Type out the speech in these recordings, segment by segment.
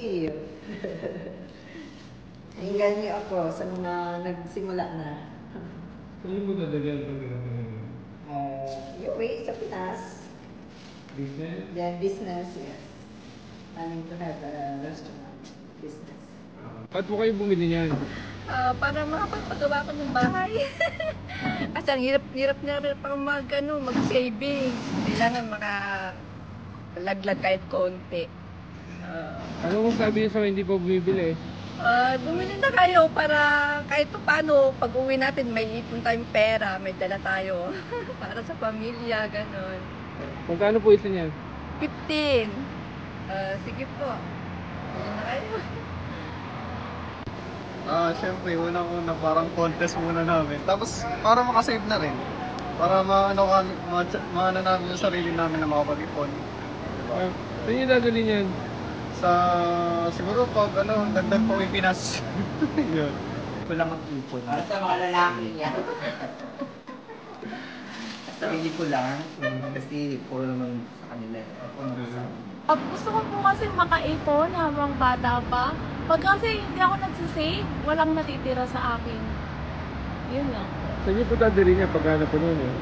Iyo. Hinggan niyo ako sa mga nagsimula na. Saan mo dadalyan pag Uwi sa Pinas. business? Then business, yes. Planning to have a restaurant business. Ba't po kayo bumili niyan? Para makapagpagawa ko ng bahay. Kasi ang hirap pa mag-saving. Kailangan makalaglag kahit konti. Ano kung sabi niyo sa hindi po bumibili? Bumili na kayo para kahit paano pag uwi natin may ipon tayong pera, may dala tayo. Para sa pamilya, ganon. Magkano po isa niyan? 15. Sige po. Bumili na kayo. Siyempre, unang-una parang contest muna namin. Tapos, para makasave na rin. Para maano namin yung sarili namin na makapag-ipon. Diba? Saan niyo dadalhin niyan? Siguro pag dagdag pa uwi Pinas. Yun. Wala kang ipon. Sa mga lalaki niya. Sarili ko lang. Kasi puro naman sa kanila. Gusto ko po kasi makaipon habang bata pa. Pag kasi hindi ako nagsisave, walang natitira sa akin. Yun lang. Saan niyo po dadalhin niya pagkano po nun eh?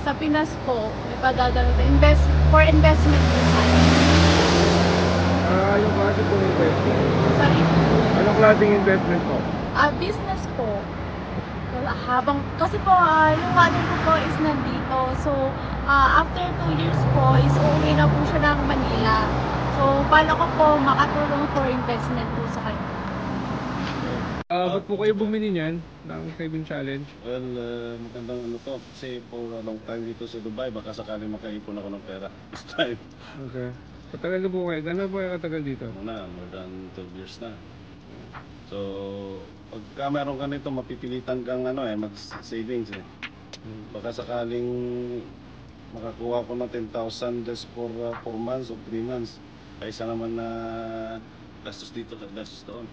Sa Pinas po, may pagdadala for investment po sana. Anong klase po investment? Sorry? Anong klaseng investment po? Business po. Kasi po, yung mother ko po is nandito. So, after 2 years po, is uuwi na po siya ng Manila. So, paano ko po makatulong for investment po sa kanya? Ba't po kayo bumili niyan ng saving challenge? Well, magandang ano to. Kasi for a long time dito sa Dubai, baka sakaling makaipon ako ng pera this time. Okay. Patagal na po kayo? Gano'n po kayo katagal dito? Muna, more than 12 years na. So, pagka meron ka nito, mapipilitan kang mag-savings eh. Baka sakaling makakuha ko ng 10,000 just for 4 months or 3 months. Kaysa naman na gastos dito at gastos doon.